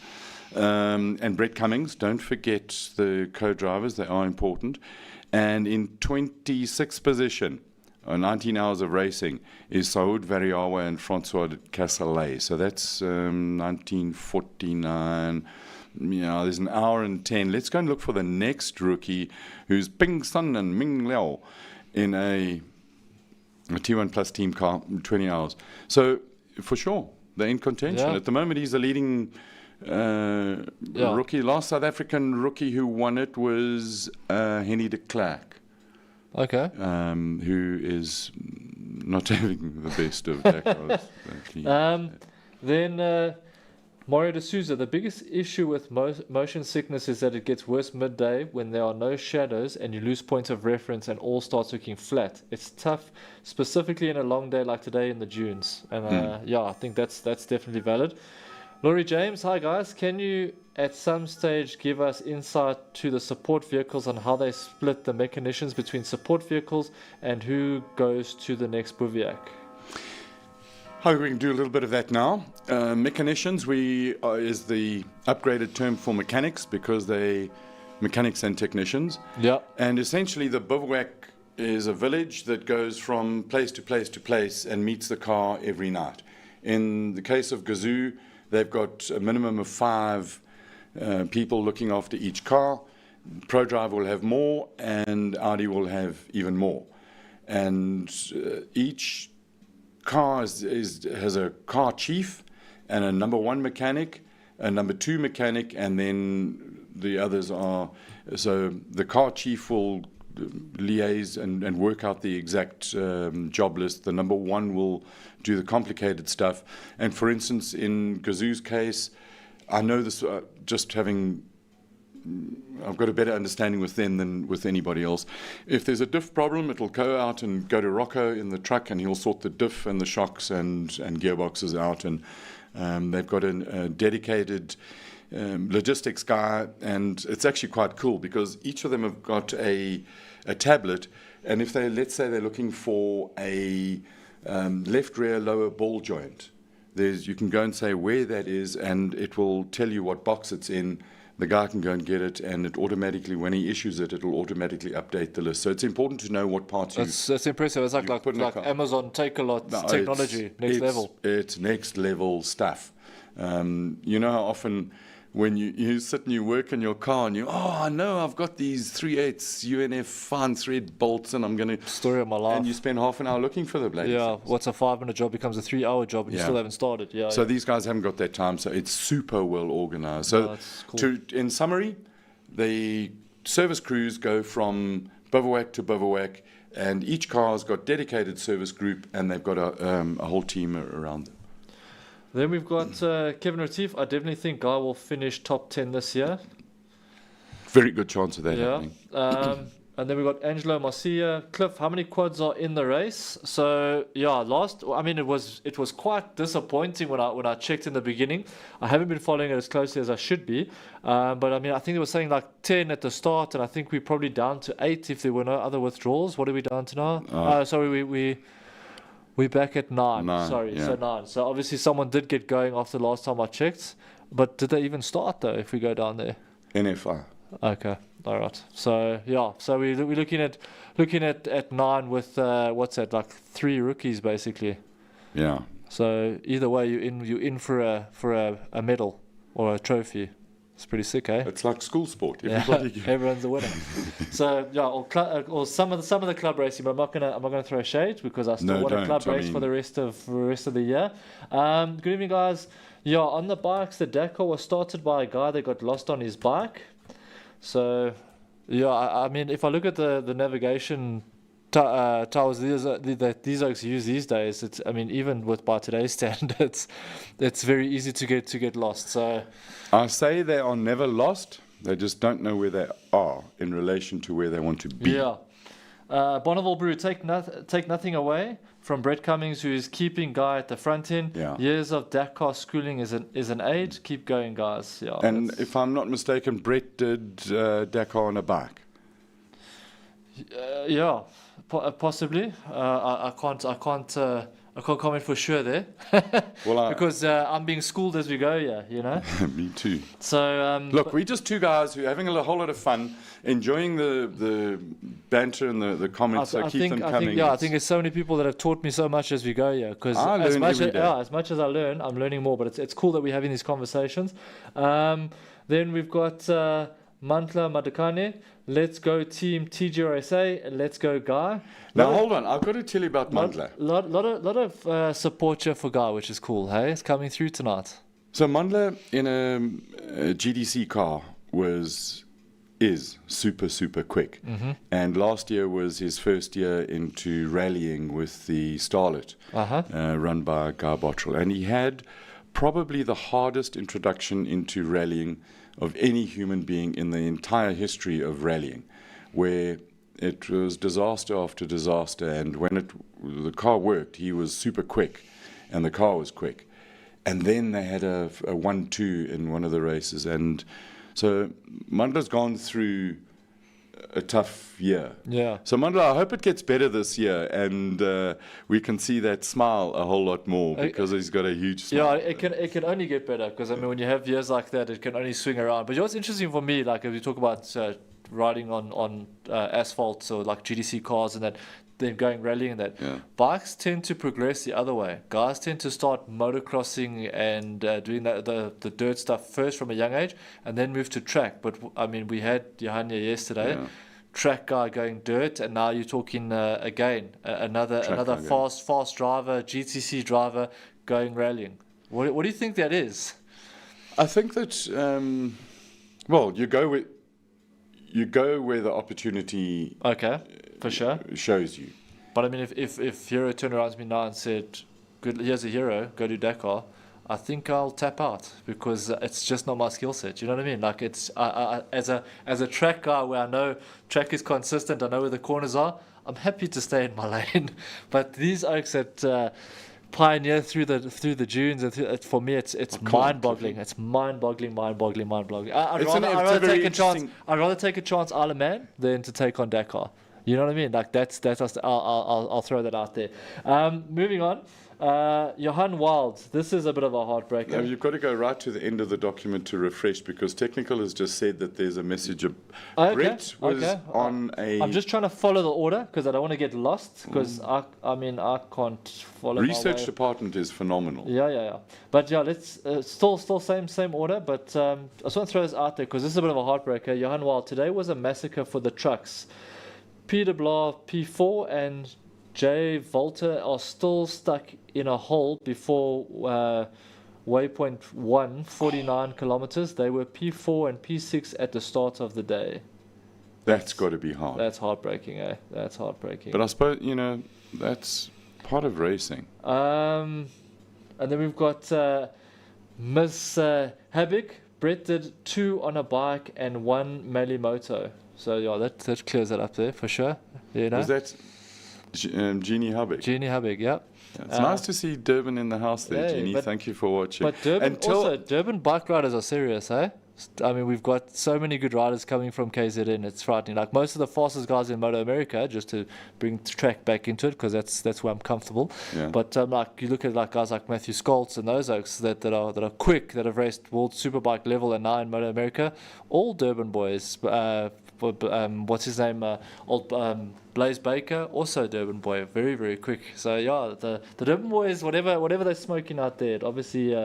And Brett Cummings. Don't forget the co-drivers. They are important. And in 26th position, 19 hours of racing, is Saud Variawa and Francois Cassalet. So that's 1949. Yeah, there's an hour and 10. Let's go and look for the next rookie, who's Ping Sun and Ming Liao in a T1 Plus team car, 20 hours. So, for sure, they're in contention. Yeah. At the moment, he's the leading rookie. Last South African rookie who won it was Henny de Klerk. Okay. Who is not having the best of Dakars. Then Mario de Souza, the biggest issue with motion sickness is that it gets worse midday when there are no shadows and you lose points of reference and all starts looking flat. It's tough, specifically in a long day like today in the dunes. And yeah, I think that's definitely valid. Laurie James, hi guys. Can you at some stage give us insight to the support vehicles and how they split the mechanicians between support vehicles and who goes to the next bivouac? Hi, we can do a little bit of that now. Mechanicians is the upgraded term for mechanics because they mechanics and technicians. Yeah. And essentially the bivouac is a village that goes from place to place to place and meets the car every night. In the case of Gazoo, they've got a minimum of 5 people looking after each car. ProDrive will have more, and Audi will have even more. And each car has a car chief and a number 1 mechanic, a number 2 mechanic, and then the others are. So the car chief will liaise and work out the exact job list. The number 1 will do the complicated stuff. And for instance, in Gazoo's case, I know this just having. I've got a better understanding with them than with anybody else. If there's a diff problem, it'll go out and go to Rocco in the truck, and he'll sort the diff and the shocks and gearboxes out. And they've got a dedicated logistics guy, and it's actually quite cool because each of them have got a tablet. And if let's say they're looking for a left rear lower ball joint, you can go and say where that is, and it will tell you what box it's in. The guy can go and get it, and it automatically, when he issues it, it'll automatically update the list. So it's important to know what parts That's impressive. It's like Amazon Take-A-Lot technology, next level. It's next level stuff. You know how often when you sit and you work in your car and I know I've got these 3/8 UNF fine thread bolts and I'm going to... Story of my life. And you spend half an hour looking for the bloody things. What's a 5-minute job becomes a 3-hour job and you still haven't started. So these guys haven't got that time, so it's super well organized. So that's cool. In summary, the service crews go from bivouac to bivouac, and each car's got dedicated service group, and they've got a whole team around them. Then we've got Kevin Retief. I definitely think Guy will finish top 10 this year. Very good chance of that happening. And then we've got Angelo Marcia. Cliff, how many quads are in the race? So, it was quite disappointing when I checked in the beginning. I haven't been following it as closely as I should be. But I think they were saying like 10 at the start, and I think we're probably down to 8 if there were no other withdrawals. What are we down to now? We're back at 9. So 9. So obviously someone did get going after the last time I checked. But did they even start though if we go down there? NFI. Okay. All right. So we're looking at 9 with what's that, like 3 rookies basically. Yeah. So either way you're in for a medal or a trophy. It's pretty sick, eh? It's like school sport. Everyone's a winner. So or some of the club racing, but I'm not gonna throw shade because I still want a club race for the rest of the year. Good evening, guys. On the bikes, the Dakar was started by a guy that got lost on his bike. So, yeah, I mean, if I look at the navigation towers that these oaks use these days, it's, I mean, even by today's standards, it's very easy to get lost. So I say they are never lost. They just don't know where they are in relation to where they want to be. yeah. Bonneville Brew, take nothing away from Brett Cummings, who is keeping Guy at the front end. Yeah. Years of Dakar schooling is an aid. Keep going, guys. Yeah. And if I'm not mistaken, Brett did Dakar on a bike. Yeah, possibly. I can't comment for sure there. Well, because I'm being schooled as we go. Yeah, you know. me too. So Look, we're just two guys who are having a whole lot of fun, enjoying the banter and the comments. So keep them coming. I think there's so many people that have taught me so much as we go. Yeah, because as much as I learn, I'm learning more. But it's cool that we're having these conversations. Then we've got Mantla Madakane. Let's go team TGRSA. Let's go Guy. Now hold on, I've got to tell you about Mandla. Lot of support here for Guy, which is cool. Hey, it's coming through tonight. So Mandla in a GDC car is super quick, and last year was his first year into rallying with the Starlet, run by Guy Bottrell, and he had probably the hardest introduction into rallying of any human being in the entire history of rallying, where it was disaster after disaster, and when the car worked, he was super quick, and the car was quick. And then they had a 1-2 in one of the races, and so Mandla's gone through a tough year. Yeah. So Mandla, I hope it gets better this year, and we can see that smile a whole lot more, because he's got a huge smile. Yeah, it can only get better, because I mean, when you have years like that, it can only swing around. But you know what's interesting for me, like if we talk about riding on asphalt, or like GDC cars and that, then going rallying and that, bikes tend to progress the other way. Guys tend to start motocrossing and doing the dirt stuff first from a young age, and then move to track. But I mean, we had Johanna yesterday, track guy going dirt, and now you're talking again another fast driver, GTC driver going rallying. What do you think that is? I think that well, you go where the opportunity for sure shows you. But I mean, if Hero turned around to me now and said, "Good, here's a Hero, go do Dakar," I think I'll tap out, because it's just not my skill set. You know what I mean? Like, it's as a track guy, where I know track is consistent, I know where the corners are, I'm happy to stay in my lane. But these oaks that pioneer through the dunes, and for me, it's mind-boggling. It's mind-boggling. I'd rather take a chance Isle of Man than to take on Dakar. You know what I mean? Like, I'll throw that out there. Moving on. Johan Wild, this is a bit of a heartbreaker. Now, you've got to go right to the end of the document to refresh, because technical has just said that there's a message of Brett was on a... I'm just trying to follow the order, because I don't want to get lost, because I can't follow Research department is phenomenal. Yeah. But yeah, let's still same order, but I just want to throw this out there, because this is a bit of a heartbreaker. Johan Wild, today was a massacre for the trucks. Peter Blah, P4, and Jay Volta are still stuck in a hole before waypoint 1, 49 kilometers. They were P4 and P6 at the start of the day. That's got to be hard. That's heartbreaking, eh? That's heartbreaking. But I suppose, that's part of racing. And then we've got Ms. Habik. Brett did 2 on a bike and 1 melee moto. So yeah, that clears it up there for sure. You know? Was that Jeannie Hubbick? Jeannie Hubbick, yeah. It's nice to see Durban in the house there, Jeannie. Thank you for watching. But Durban bike riders are serious, eh? I mean, we've got so many good riders coming from KZN. It's frightening. Like, most of the fastest guys in Moto America, just to bring track back into it, because that's where I'm comfortable. Yeah. But like, you look at like guys like Matthew Skoltz and those oaks that are quick, that have raced World Superbike level and now in Moto America, all Durban boys. What's his name? Blaze Baker, also Durban boy, very, very quick. So yeah, the Durban boys, whatever they're smoking out there, it obviously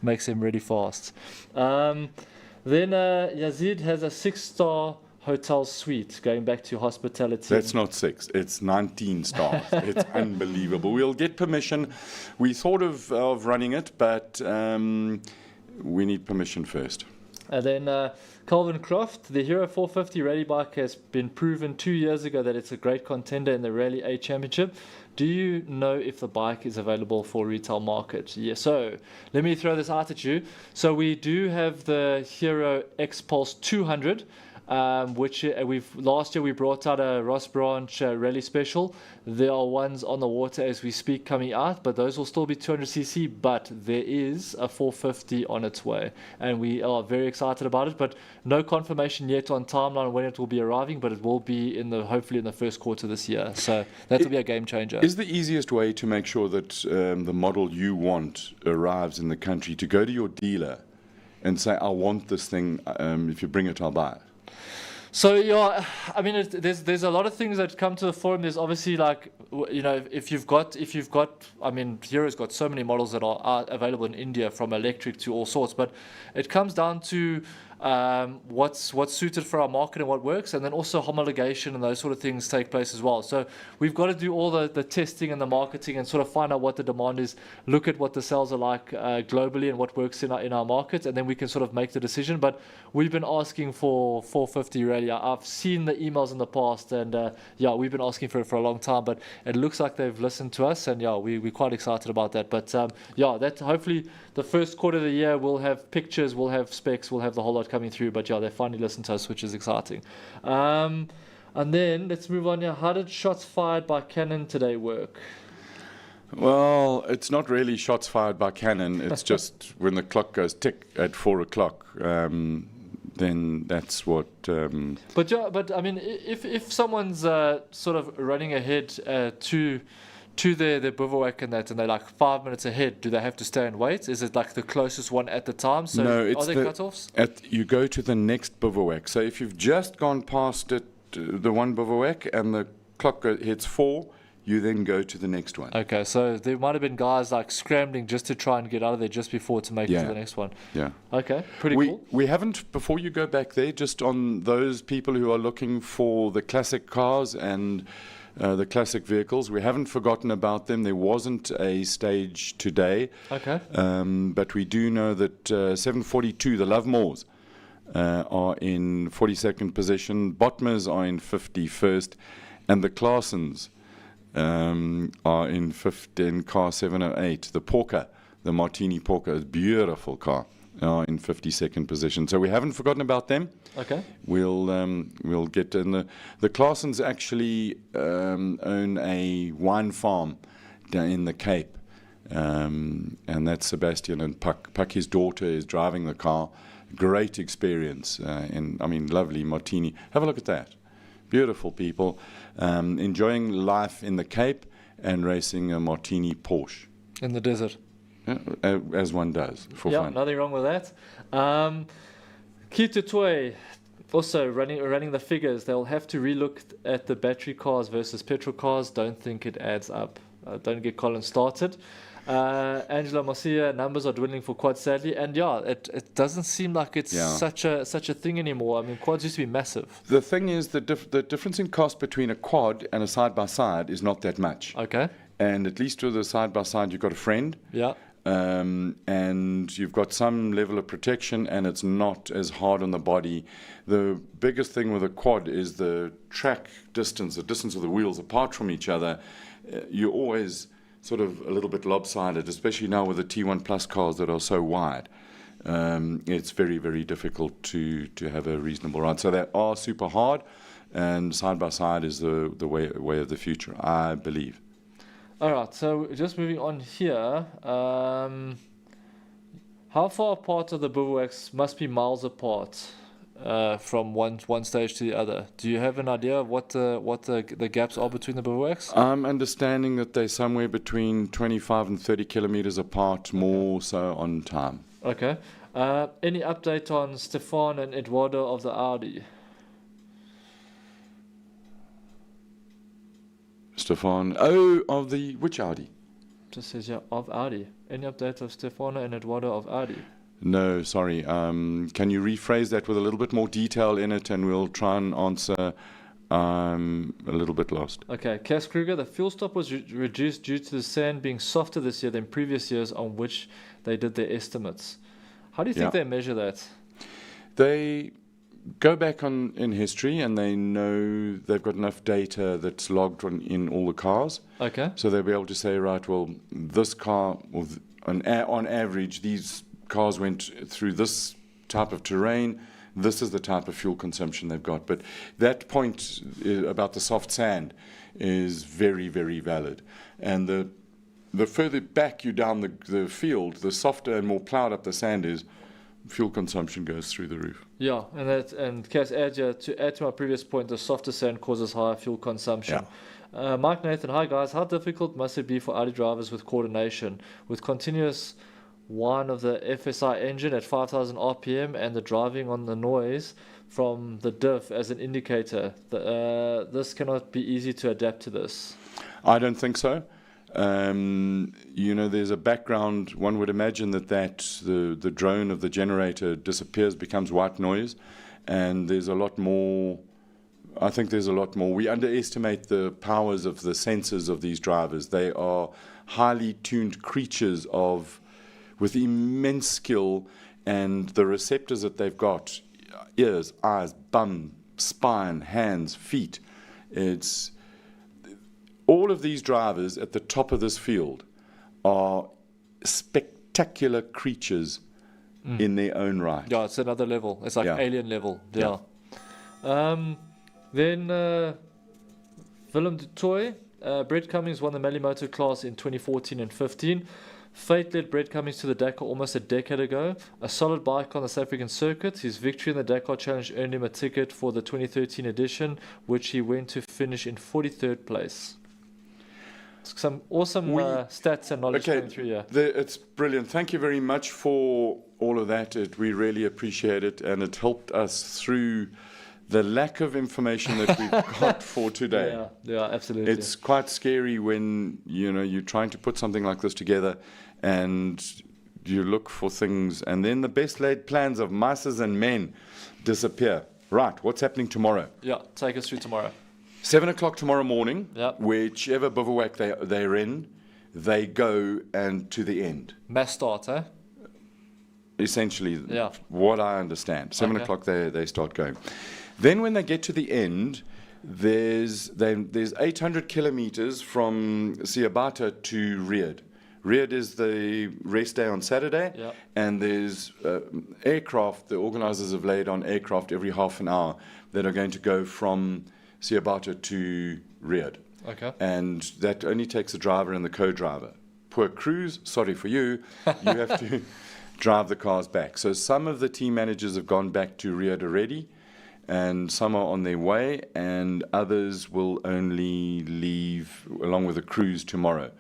makes them really fast. Then Yazid has a 6-star hotel suite, going back to hospitality. That's not 6, it's 19 stars. It's unbelievable. We'll get permission. We thought of running it, but we need permission first. And then Calvin Croft, the Hero 450 rally bike has been proven 2 years ago that it's a great contender in the Rally A Championship. Do you know if the bike is available for retail market? Yeah, so let me throw this out at you. So we do have the Hero X Pulse 200, which last year we brought out a Ross Branch rally special. There are ones on the water as we speak coming out, but those will still be 200cc, but there is a 450 on its way, and we are very excited about it, but no confirmation yet on timeline when it will be arriving, but it will be hopefully in the first quarter this year. So that will be a game changer. Is the easiest way to make sure that the model you want arrives in the country to go to your dealer and say, I want this thing, if you bring it, I'll buy it? So yeah, I mean, there's a lot of things that come to the forum. There's obviously if you've got, I mean, Hero's got so many models that are available in India, from electric to all sorts. But it comes down to what's suited for our market and what works, and then also homologation and those sort of things take place as well. So we've got to do all the testing and the marketing and sort of find out what the demand is, look at what the sales are like globally and what works in our market, and then we can sort of make the decision. But we've been asking for 450 rally. I've seen the emails in the past, and we've been asking for it for a long time, but it looks like they've listened to us, and we're quite excited about that. But that hopefully the first quarter of the year we'll have pictures, we'll have specs, we'll have the whole lot coming through. But they finally listened to us, which is exciting. And then let's move on here. How did shots fired by Canon today work? Well, it's not really shots fired by Canon. It's just when the clock goes tick at 4 o'clock, then that's what. But I mean, if someone's sort of running ahead to their bivouac and they're like 5 minutes ahead, do they have to stay and wait? Is it like the closest one at the time? So no, it's are there cut-offs? You go to the next bivouac. So if you've just gone past it, the one bivouac, and the clock hits 4, you then go to the next one. Okay, so there might have been guys like scrambling just to try and get out of there just before to make it to the next one. Yeah. Okay, pretty cool. We haven't, before you go back there, just on those people who are looking for the classic cars and the classic vehicles, we haven't forgotten about them. There wasn't a stage today. Okay. But we do know that 742, the Lovemores, are in 42nd position. Botmers are in 51st. And the Clarsons are in 15, car 708. The Porker, the Martini Porker, is a beautiful car, are in 52nd position. So we haven't forgotten about them. Okay. We'll get in the Clarsons actually own a wine farm down in the Cape, and that's Sebastian and Puck. Puck, his daughter, is driving the car. Great experience, lovely Martini. Have a look at that. Beautiful people, enjoying life in the Cape and racing a Martini Porsche. In the desert. As one does, for fun. Nothing wrong with that. Kita Toy, also running the figures. They'll have to relook at the battery cars versus petrol cars. Don't think it adds up. Don't get Colin started. Angela Marcia, numbers are dwindling for quads, sadly, and it doesn't seem like it's such a thing anymore. I mean, quads used to be massive. The thing is, the difference in cost between a quad and a side-by-side is not that much. Okay. And at least with a side-by-side, you've got a friend. Yeah. And you've got some level of protection, and it's not as hard on the body. The biggest thing with a quad is the track distance, the distance of the wheels apart from each other. You're always sort of a little bit lopsided, especially now with the T1 Plus cars that are so wide. It's very, very difficult to have a reasonable ride. So they are super hard, and side-by-side is the way of the future, I believe. All right, so just moving on here. How far apart are the bivouacs? Must be miles apart from one stage to the other. Do you have an idea of what the gaps are between the bivouacs? I'm understanding that they're somewhere between 25 and 30 kilometers apart, more so on time. Okay. Any update on Stefan and Eduardo of the Audi? Stefan, of the, which Audi? Just says of Audi. Any update of Stefano and Eduardo of Audi? No, sorry. Can you rephrase that with a little bit more detail in it, and we'll try and answer. I'm a little bit lost. Okay, Cass Kruger, the fuel stop was reduced due to the sand being softer this year than previous years on which they did their estimates. How do you think they measure that? They go back in history, and they know they've got enough data that's logged in all the cars. Okay. So they'll be able to say, right, well, this car, on average, these cars went through this type of terrain. This is the type of fuel consumption they've got. But that point about the soft sand is very, very valid. And the further back you down the field, the softer and more plowed up the sand is, fuel consumption goes through the roof. Yeah, and Cass, to add to my previous point, the softer sand causes higher fuel consumption. Mike Nathan, hi guys, how difficult must it be for Audi drivers with coordination, with continuous whine of the FSI engine at 5,000 RPM and the driving on the noise from the diff as an indicator? This cannot be easy to adapt to this. I don't think so. There's a background. One would imagine that the drone of the generator disappears, becomes white noise, and there's a lot more. I think there's a lot more. We underestimate the powers of the sensors of these drivers. They are highly tuned creatures with immense skill, and the receptors that they've got, ears, eyes, bum, spine, hands, feet. All of these drivers at the top of this field are spectacular creatures in their own right. Yeah, it's another level. It's like alien level. Yeah. Then Willem de Toy, Brett Cummings won the Malimoto class in 2014 and 15. Fate led Brett Cummings to the Dakar almost a decade ago. A solid bike on the South African circuit. His victory in the Dakar Challenge earned him a ticket for the 2013 edition, which he went to finish in 43rd place. Some awesome stats and knowledge coming through here. It's brilliant. Thank you very much for all of that. We really appreciate it, and it helped us through the lack of information that we've got for today. Yeah, absolutely. It's quite scary when you're trying to put something like this together, and you look for things, and then the best laid plans of mice and men disappear. Right, what's happening tomorrow? Yeah, take us through tomorrow. 7 o'clock tomorrow morning, Yep. Whichever bivouac they're in, they go and to the end. Mass start, eh? Essentially, Yeah. what I understand. 7 Okay. o'clock they start going. Then when they get to the end, there's 800 kilometers from Siabata to Riyadh. Riyadh is the race day on Saturday, Yeah. and there's aircraft, the organizers have laid on aircraft every half an hour that are going to go from Siabata to Riyadh. Okay. And that only takes a driver and the co-driver. Poor crews, sorry for you, you have to drive the cars back. So some of the team managers have gone back to Riyadh already, and some are on their way, and others will only leave along with the crews tomorrow.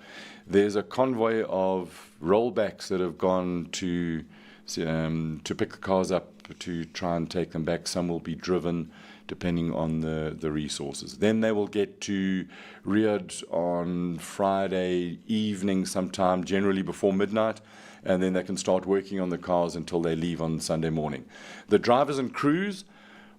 There's a convoy of rollbacks that have gone to pick the cars up to try and take them back. Some will be driven depending on the resources. Then they will get to Riyadh on Friday evening sometime, generally before midnight, and then they can start working on the cars until they leave on Sunday morning. The drivers and crews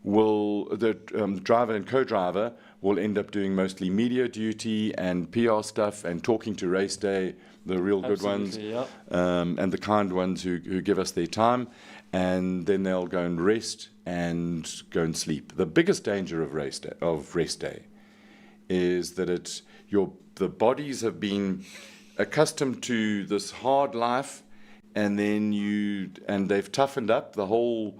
the driver and co-driver will end up doing mostly media duty and PR stuff and talking to Raceday, the real good ones, Yeah. and the kind ones who give us their time, and then they'll go and rest and go and sleep. The biggest danger of rest day is that the bodies have been accustomed to this hard life, and then they've toughened up. The whole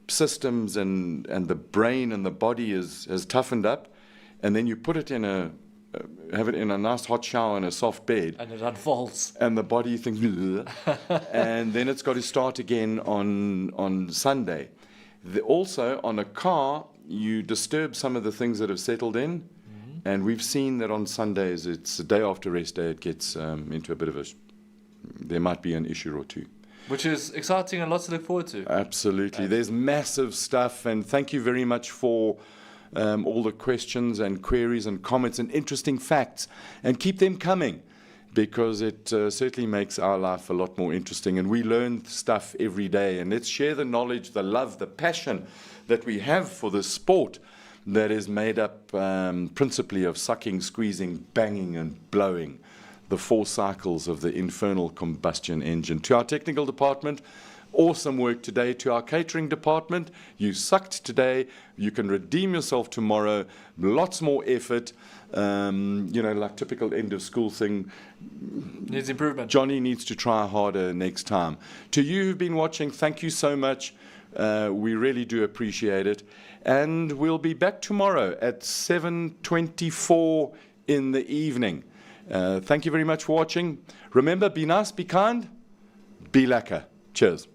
systems and the brain and the body has toughened up, and then you put it have it in a nice hot shower in a soft bed, And it unfolds. and the body thinks, and then it's got to start again on Sunday. Also, on a car, you disturb some of the things that have settled in, and we've seen that on Sundays, it's the day after rest day, it gets into a bit of there might be an issue or two. Which is exciting and lots to look forward to. Absolutely. There's massive stuff, and thank you very much for all the questions and queries and comments and interesting facts, and keep them coming, because it certainly makes our life a lot more interesting, and we learn stuff every day. And let's share the knowledge, the love, the passion that we have for this sport that is made up principally of sucking, squeezing, banging and blowing, the 4 cycles of the infernal combustion engine. To our technical department, Awesome work today to our catering department. You sucked today. You can redeem yourself tomorrow. Lots more effort. Like typical end of school thing. Needs improvement. Johnny needs to try harder next time. To you who've been watching, thank you so much. We really do appreciate it. And we'll be back tomorrow at 7:24 in the evening. Thank you very much for watching. Remember, be nice, be kind, be lekker. Cheers.